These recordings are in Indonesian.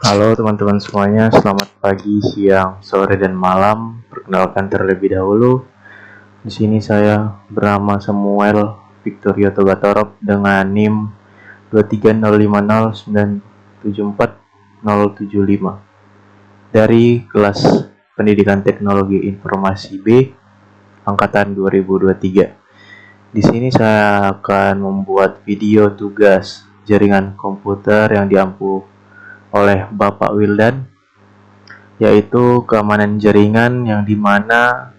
Halo teman-teman semuanya, selamat pagi, siang, sore, dan malam. Perkenalkan terlebih dahulu, di sini saya bernama Samuel Victorio Togatorop dengan NIM 23050974075 dari kelas Pendidikan Teknologi Informasi B angkatan 2023. Di sini saya akan membuat video tugas jaringan komputer yang diampu oleh Bapak Wildan, yaitu keamanan jaringan yang dimana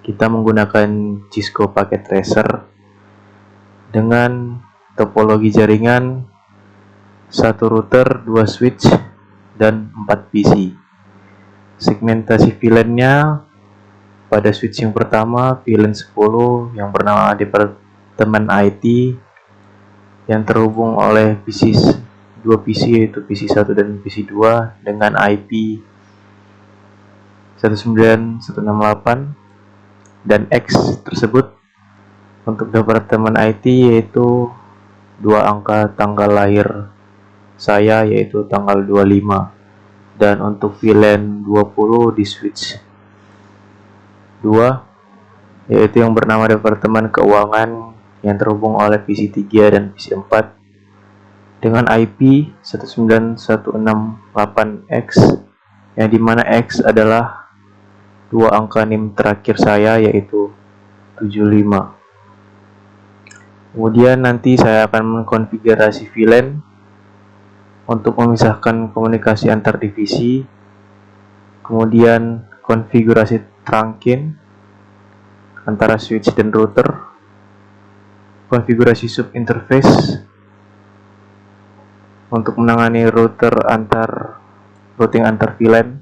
kita menggunakan Cisco Packet Tracer dengan topologi jaringan 1 router, 2 switch, dan 4 PC. Segmentasi VLAN-nya pada switch yang pertama VLAN 10 yang bernama Departemen IT yang terhubung oleh dua PC yaitu PC 1 dan PC 2 dengan IP 19168 dan X tersebut untuk Departemen IT yaitu 2 angka tanggal lahir saya yaitu tanggal 25, dan untuk VLAN 20 di switch 2 yaitu yang bernama Departemen Keuangan yang terhubung oleh PC 3 dan PC 4 dengan IP 19168X yang dimana X adalah 2 angka NIM terakhir saya yaitu 75. Kemudian nanti saya akan mengkonfigurasi VLAN untuk memisahkan komunikasi antar divisi, kemudian konfigurasi trunking antara switch dan router, konfigurasi subinterface untuk menangani routing antar VLAN,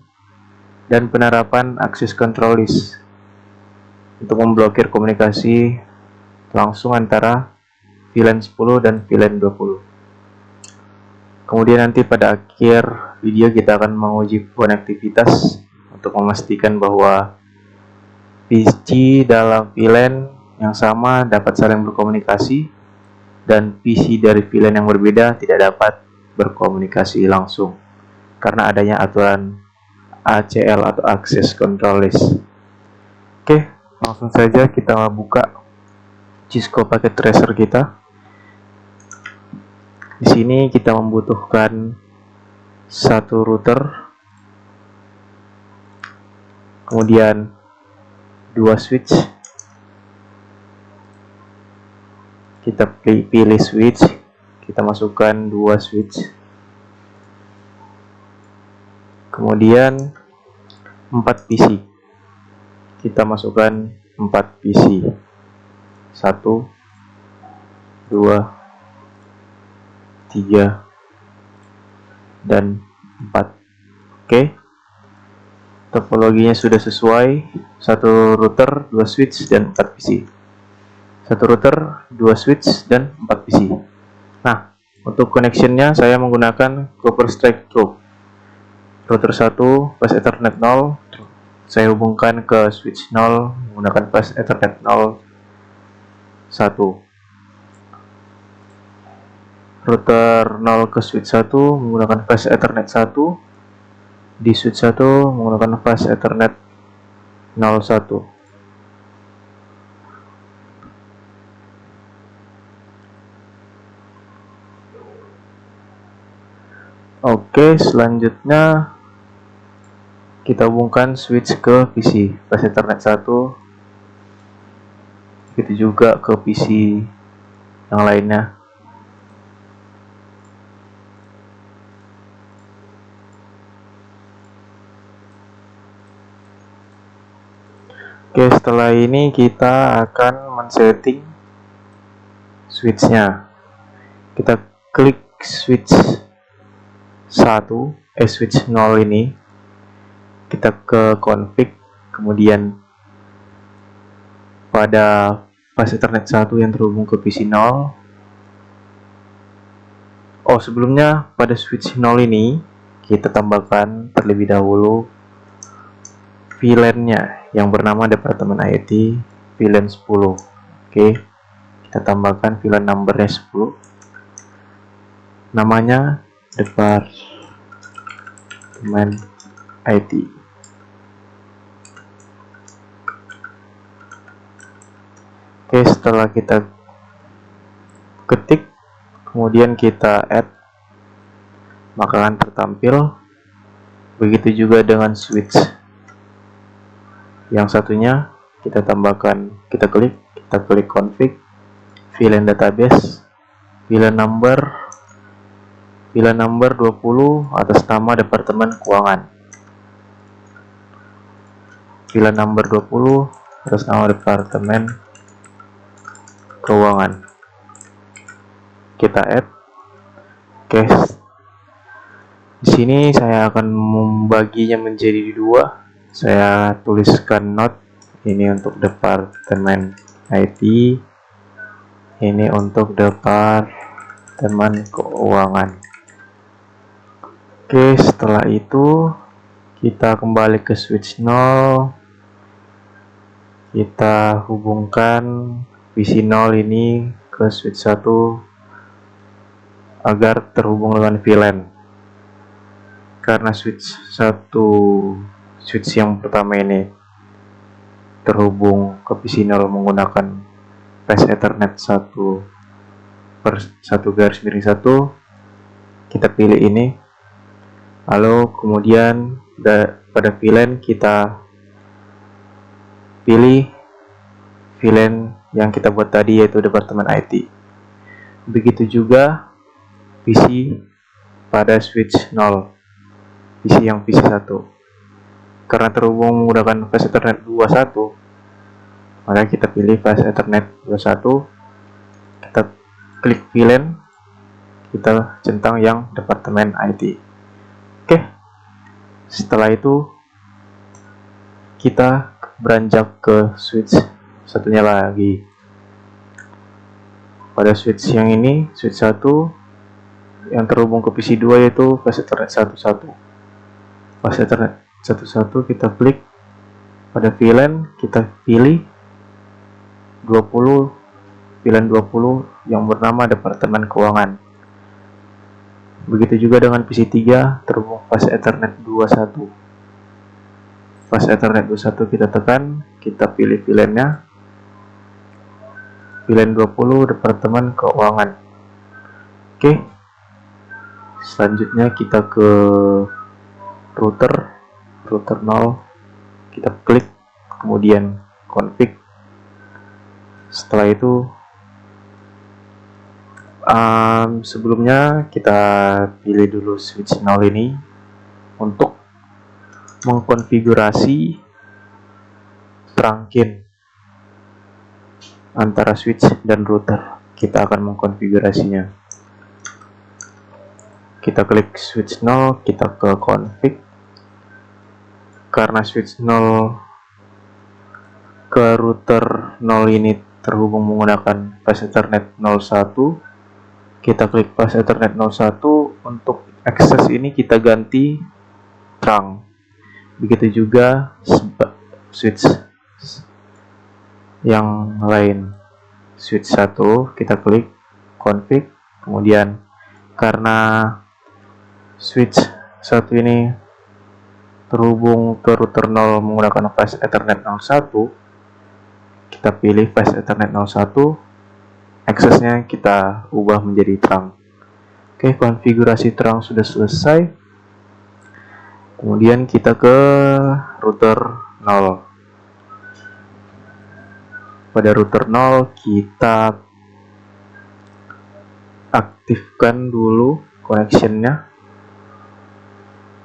dan penerapan access control list untuk memblokir komunikasi langsung antara VLAN 10 dan VLAN 20. Kemudian nanti pada akhir video kita akan menguji konektivitas untuk memastikan bahwa PC dalam VLAN yang sama dapat saling berkomunikasi dan PC dari VLAN yang berbeda tidak dapat berkomunikasi langsung karena adanya aturan ACL atau Access Control List. Oke, langsung saja kita buka Cisco Packet Tracer kita. Di sini kita membutuhkan 1 router, kemudian 2 switch. Kita pilih switch, kita masukkan 2 switch. Kemudian 4 PC. Kita masukkan 4 PC. 1 2 3 dan 4. Oke. Topologinya sudah sesuai. 1 router, 2 switch dan 4 PC. 1 router, 2 switch dan 4 PC. Nah, untuk connectionnya saya menggunakan copper strike probe. Router 1 fast Ethernet 0, saya hubungkan ke switch 0 menggunakan fast Ethernet 0 1. Router 0 ke switch 1 menggunakan fast Ethernet 1. Di switch 1 menggunakan fast Ethernet 01. Oke, selanjutnya kita hubungkan switch ke PC fast Ethernet 1. Begitu juga ke PC yang lainnya. Oke, setelah ini kita akan men-setting switch-nya. Kita klik switch 1, switch 0 ini. Kita ke config, kemudian pada fast Ethernet 1 yang terhubung ke PC 0. Sebelumnya pada switch 0 ini kita tambahkan terlebih dahulu VLAN-nya yang bernama Departemen IT VLAN 10. Oke, kita tambahkan VLAN number-nya 10. Namanya departemen IT. Oke, setelah kita ketik, kemudian kita add, maka akan tertampil. Begitu juga dengan switch yang satunya, kita tambahkan, kita klik config, VLAN database, VLAN number 20 atas nama Departemen Keuangan. VLAN number 20 atas nama Departemen Keuangan. Kita add. Oke. Di sini saya akan membaginya menjadi dua. Saya tuliskan note, ini untuk Departemen IT, ini untuk Departemen Keuangan. Oke, setelah itu kita kembali ke switch 0. Kita hubungkan PC 0 ini ke switch 1 agar terhubung dengan VLAN. Karena switch yang pertama ini terhubung ke PC 0 menggunakan flash Ethernet 1/1/1, kita pilih ini. Lalu kemudian pada VLAN kita pilih VLAN yang kita buat tadi, yaitu Departemen IT. Begitu juga PC pada switch 0, PC yang PC 1. Karena terhubung menggunakan flash Ethernet 21, maka kita pilih flash Ethernet 21, kita klik VLAN, kita centang yang Departemen IT. Oke, setelah itu kita beranjak ke switch satunya lagi. Pada switch yang ini, switch 1 yang terhubung ke PC 2, yaitu flash Ethernet 11. Flash Ethernet 11 kita klik pada VLAN, kita pilih 20, VLAN 20 yang bernama Departemen Keuangan. Begitu juga dengan PC 3 terhubung flash Ethernet 21. Flash Ethernet 21 kita tekan, kita pilih VLAN-nya, VLAN 20 Departemen Keuangan. Oke, selanjutnya kita ke router 0, kita klik, kemudian config. Setelah itu sebelumnya kita pilih dulu switch 0 ini untuk mengkonfigurasi trunking antara switch dan router. Kita akan mengkonfigurasinya. Kita klik switch 0, kita ke config. Karena switch 0 ke router 0 ini terhubung menggunakan flash Ethernet 01, kita klik flash Ethernet 01. Untuk akses ini kita ganti trunk. Begitu juga switch yang lain. Switch 1 kita klik config, kemudian karena switch 1 ini terhubung ke router 0 menggunakan flash Ethernet 01, kita pilih flash Ethernet 01, aksesnya kita ubah menjadi trunk. Oke, konfigurasi trunk sudah selesai. Kemudian kita ke router 0. Pada router 0 kita aktifkan dulu connectionnya.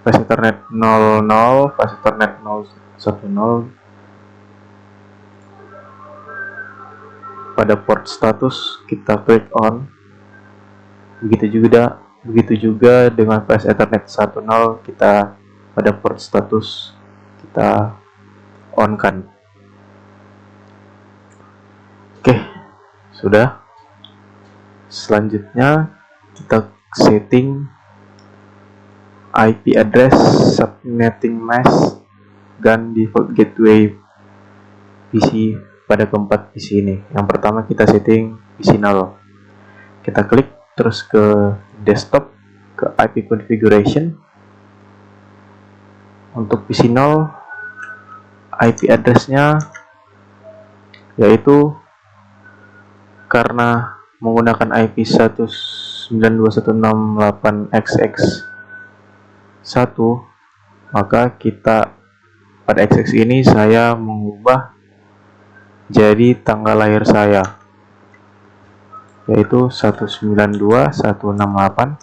Flash Ethernet 00, flash Ethernet 010. Pada port status kita klik on. Begitu juga dengan flash Ethernet 10, kita pada port status kita on kan. Oke, sudah. Selanjutnya kita setting IP address, subnetting mask, dan default gateway PC pada keempat PC ini. Yang pertama kita setting PC 0. Kita klik terus ke desktop, ke IP configuration. Untuk PC 0 IP address-nya yaitu, karena menggunakan IP 192.168xx1, maka kita pada xx ini saya mengubah jadi tanggal lahir saya, yaitu 192.168.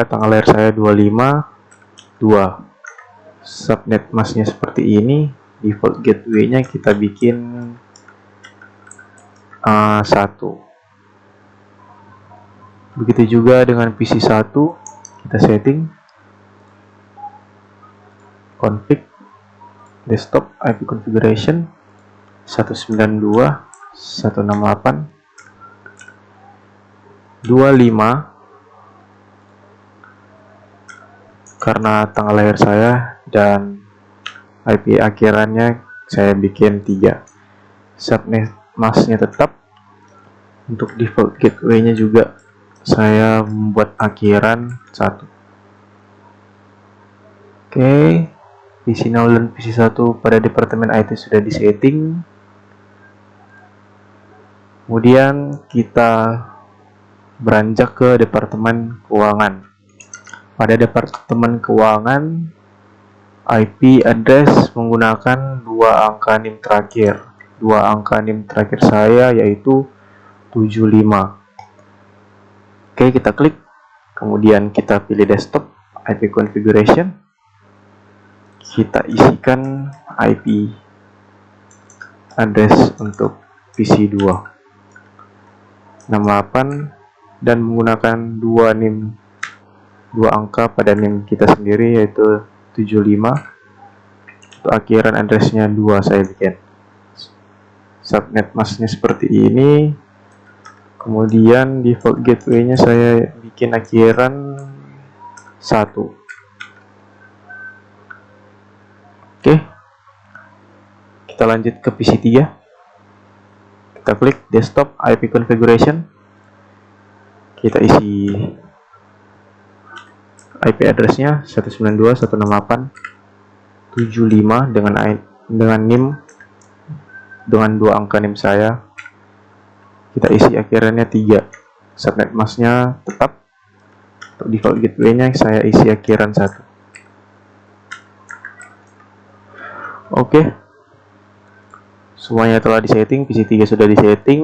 Tanggal lahir saya 252. Subnet masknya seperti ini. Default gateway-nya kita bikin 1. Begitu juga dengan PC 1, kita setting config desktop IP configuration 192.168.25, karena tanggal lahir saya dan IP akhirannya saya bikin 3. Subnet masknya tetap. Untuk default gateway-nya juga saya membuat akhiran 1. Oke, PC 0 dan PC 1 pada departemen IT sudah disetting. Kemudian kita beranjak ke departemen keuangan. Pada departemen keuangan, IP address menggunakan 2 angka NIM terakhir. 2 angka NIM terakhir saya yaitu 75. Oke, kita klik. Kemudian kita pilih desktop IP configuration. Kita isikan IP address untuk PC 2 68 dan menggunakan 2 NIM, 2 angka pada NIM kita sendiri yaitu 75. Untuk akhiran addressnya 2 saya bikin. Subnet masknya seperti ini. Kemudian default gateway-nya saya bikin akhiran 1. Oke, kita lanjut ke PC 3. Kita klik desktop IP configuration. Kita isi IP address-nya 192.168.75 dengan NIM, dengan 2 angka NIM saya. Kita isi akhirannya 3. Subnet masknya tetap. Untuk default gateway-nya saya isi akhiran 1. Oke, semuanya telah disetting. PC 3 sudah disetting.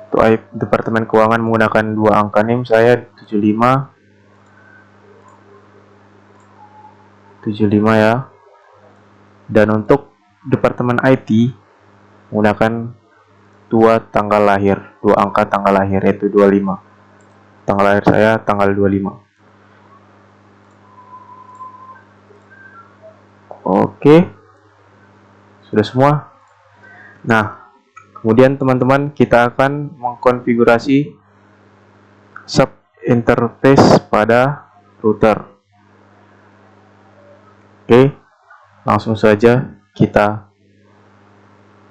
Untuk departemen keuangan menggunakan 2 angka NIM saya 75 ya. Dan untuk departemen IT menggunakan 2 tanggal lahir, 2 angka tanggal lahir yaitu 25. Tanggal lahir saya tanggal 25. Oke, sudah semua. Nah, kemudian teman-teman kita akan mengkonfigurasi sub interface pada router. Oke, langsung saja kita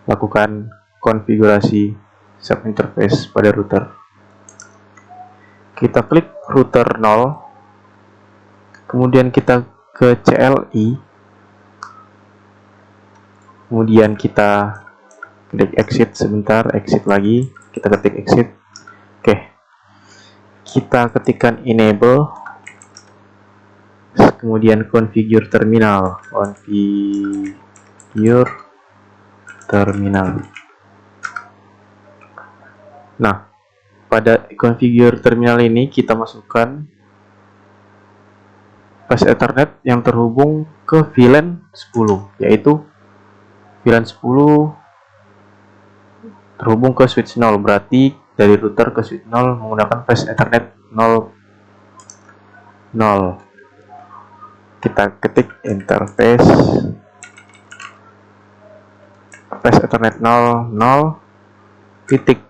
lakukan konfigurasi sub interface pada router. Kita klik router 0, kemudian kita ke CLI, kemudian kita klik exit sebentar, exit lagi, kita ketik exit. Oke, kita ketikkan enable, kemudian configure terminal, configure terminal. Nah, pada configure terminal ini kita masukkan flash Ethernet yang terhubung ke VLAN 10, yaitu VLAN 10 terhubung ke switch 0, berarti dari router ke switch 0 menggunakan flash Ethernet 0. Kita ketik interface flash Ethernet 0 titik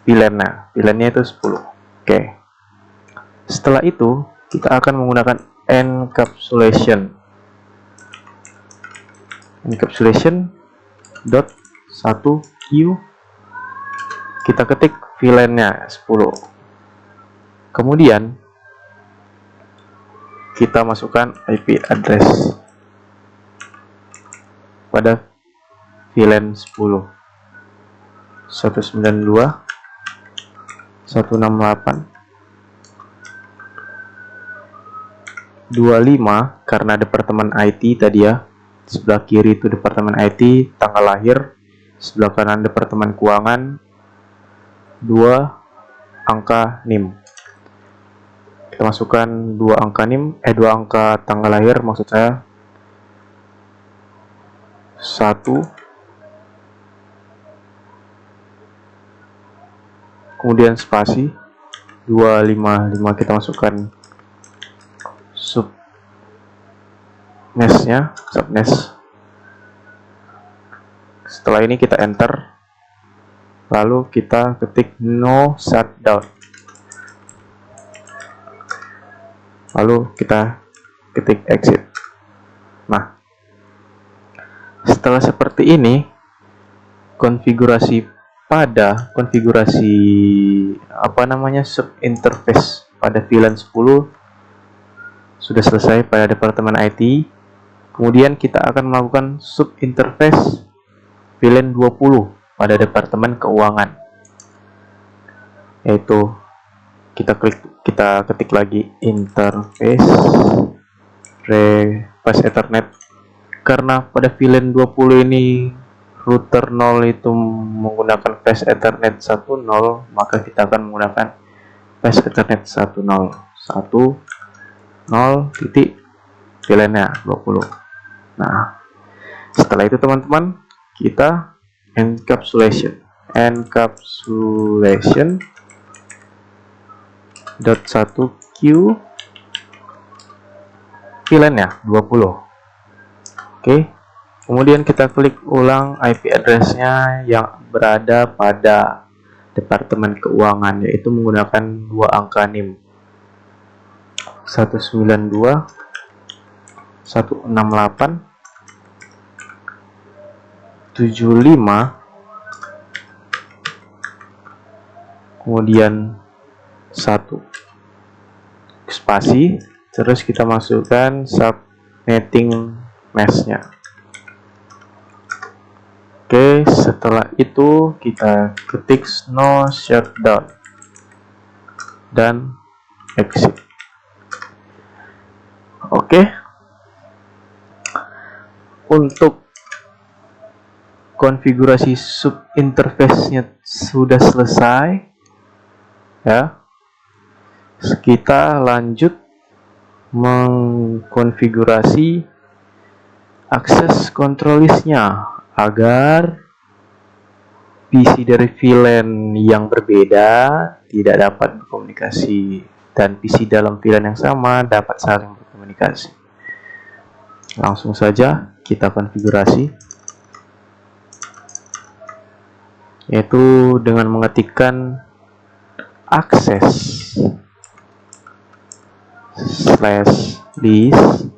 VLAN-nya itu 10. Oke. Setelah itu kita akan menggunakan encapsulation dot 1Q. Kita ketik VLAN-nya 10. Kemudian kita masukkan IP address pada VLAN 10 192.168.25 karena departemen IT tadi ya. Sebelah kiri itu departemen IT, tanggal lahir, sebelah kanan departemen keuangan, 2 angka NIM. Kita masukkan 2 angka NIM, 2 angka tanggal lahir maksud saya. 1, kemudian spasi 255, kita masukkan subnetnya, subnet. Setelah ini kita enter, lalu kita ketik no shutdown, lalu kita ketik exit. Nah, setelah seperti ini, konfigurasi sub interface pada VLAN 10 sudah selesai pada departemen IT. Kemudian kita akan melakukan sub interface VLAN 20 pada departemen keuangan, yaitu kita ketik lagi interface request Ethernet. Karena pada VLAN 20 ini router 0 itu menggunakan flash Ethernet 10, maka kita akan menggunakan flash Ethernet 10 titik VLAN-nya 20. Nah, setelah itu teman-teman, kita encapsulation .1q VLAN-nya 20. Oke. Kemudian kita klik ulang IP address-nya yang berada pada departemen keuangan, yaitu menggunakan 2 angka NIM 192.168.75, kemudian 1 spasi, terus kita masukkan subnetting mesh-nya. Oke, setelah itu kita ketik no shutdown dan exit. Oke, untuk konfigurasi sub interface-nya sudah selesai ya. Kita lanjut mengkonfigurasi akses control list-nya agar PC dari VLAN yang berbeda tidak dapat berkomunikasi dan PC dalam VLAN yang sama dapat saling berkomunikasi. Langsung saja kita konfigurasi, yaitu dengan mengetikkan akses /list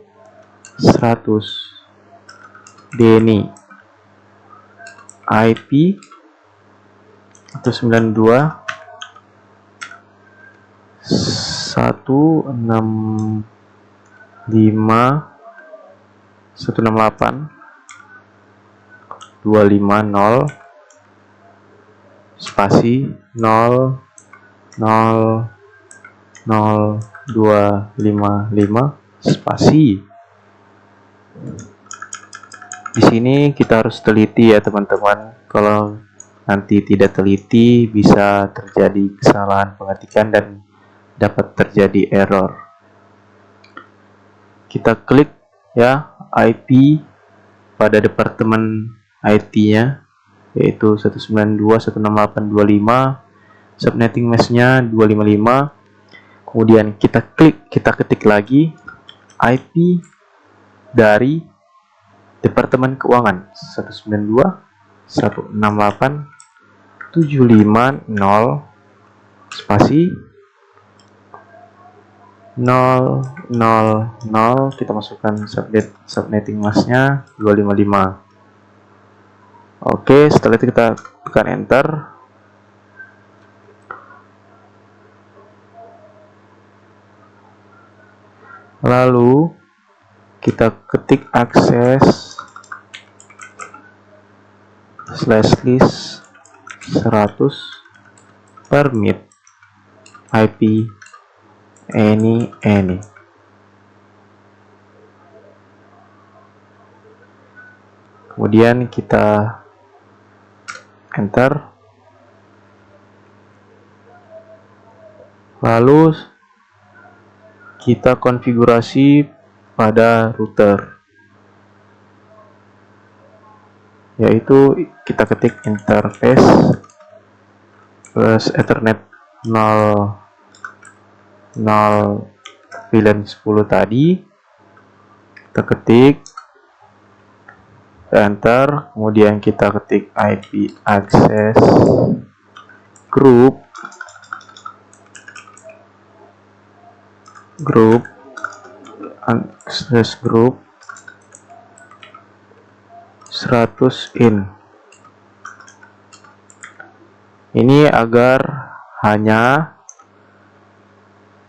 100 deni IP 192.168.250 spasi 0000255 spasi. Di sini kita harus teliti ya teman-teman. Kalau nanti tidak teliti bisa terjadi kesalahan pengetikan dan dapat terjadi error. Kita klik ya IP pada departemen IT-nya, yaitu 192.168.25, subnetting mesh-nya 255. Kemudian kita ketik lagi IP dari departemen keuangan 192.168.750 spasi 000, kita masukkan subnetting mask-nya 255. Oke, setelah itu kita tekan enter. Lalu kita ketik akses /list 100 permit IP any. Kemudian kita enter. Lalu kita konfigurasi pada router, yaitu kita ketik interface Ethernet 0 VLAN 10 tadi, kita ketik, enter, kemudian kita ketik IP access group access group 100 in. Ini agar hanya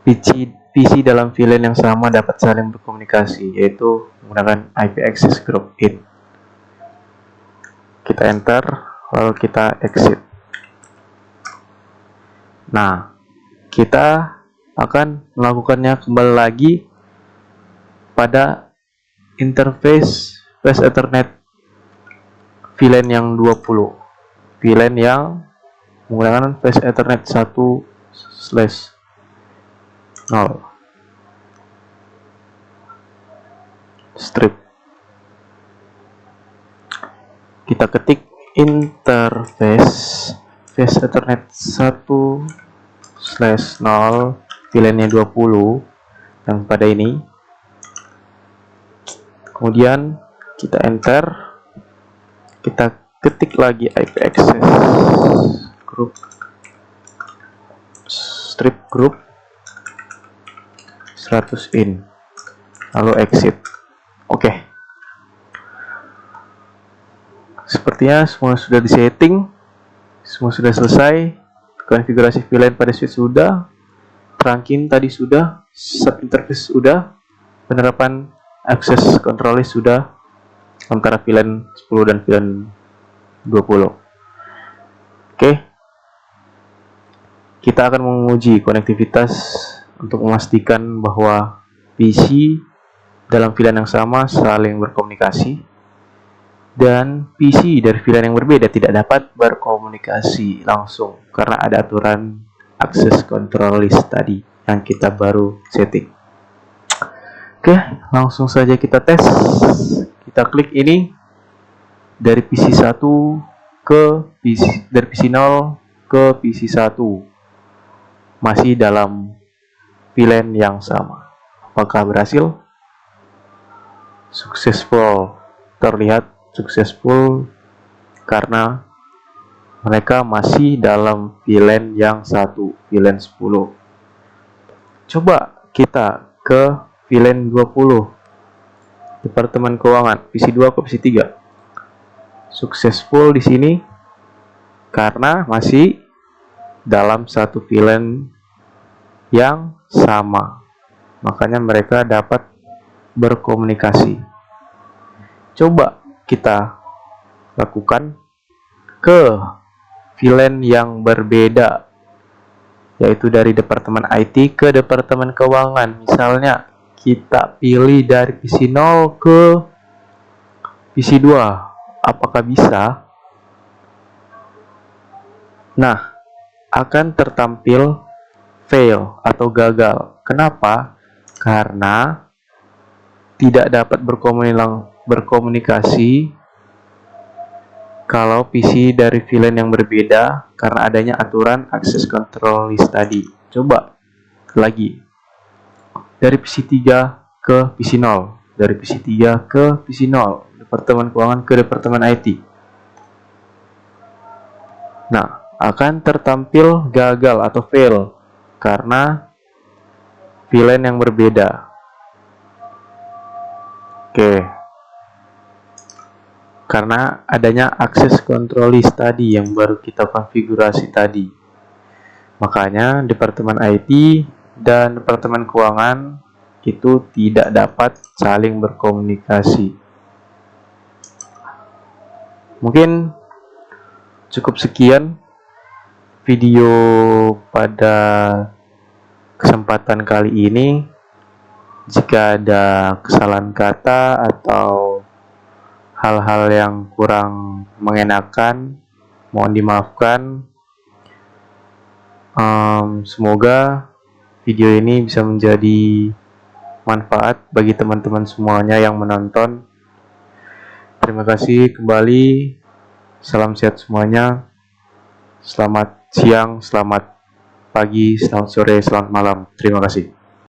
PC dalam VLAN yang sama dapat saling berkomunikasi, yaitu menggunakan IP access group in. Kita enter, lalu kita exit. Nah, kita akan melakukannya kembali lagi pada interface Flash Ethernet VLAN yang 20, VLAN yang menggunakan Flash Ethernet 1/0 strip. Kita ketik interface Flash Ethernet 1/0 VLAN-nya 20 yang pada ini. Kemudian kita enter, kita ketik lagi IP access group strip group 100 in, lalu exit. Oke. Sepertinya semua sudah disetting, semua sudah selesai. Konfigurasi VLAN pada switch sudah, trunking tadi sudah, sub interface sudah, penerapan access control list sudah antara VLAN 10 dan VLAN 20. Oke. Kita akan menguji konektivitas untuk memastikan bahwa PC dalam VLAN yang sama saling berkomunikasi dan PC dari VLAN yang berbeda tidak dapat berkomunikasi langsung karena ada aturan access control list tadi yang kita baru setting. Oke, langsung saja kita tes. Kita klik ini dari PC 1 ke PC, dari PC 0 ke PC 1, masih dalam VLAN yang sama. Apakah berhasil? Successful. Terlihat successful karena mereka masih dalam VLAN yang satu, VLAN 10. Coba kita ke VLAN 20, Departemen Keuangan, PC 2 ke PC 3. Successful di sini karena masih dalam satu VLAN yang sama, makanya mereka dapat berkomunikasi. Coba kita lakukan ke VLAN yang berbeda, yaitu dari Departemen IT ke Departemen Keuangan. Misalnya kita pilih dari PC 0 ke PC 2, apakah bisa? Nah, akan tertampil fail atau gagal. Kenapa? Karena tidak dapat berkomunikasi kalau PC dari VLAN yang berbeda karena adanya aturan access control list tadi. Coba lagi. Dari PC 3 ke PC 0, dari PC 3 ke PC 0, Departemen Keuangan ke Departemen IT. Nah, akan tertampil gagal atau fail karena VLAN yang berbeda. Oke. Karena adanya access control list tadi yang baru kita konfigurasi tadi. Makanya Departemen IT dan Departemen Keuangan itu tidak dapat saling berkomunikasi. Mungkin cukup sekian video pada kesempatan kali ini. Jika ada kesalahan kata atau hal-hal yang kurang mengenakan, mohon dimaafkan. Semoga video ini bisa menjadi manfaat bagi teman-teman semuanya yang menonton. Terima kasih kembali. Salam sehat semuanya. Selamat siang, selamat pagi, selamat sore, selamat malam. Terima kasih.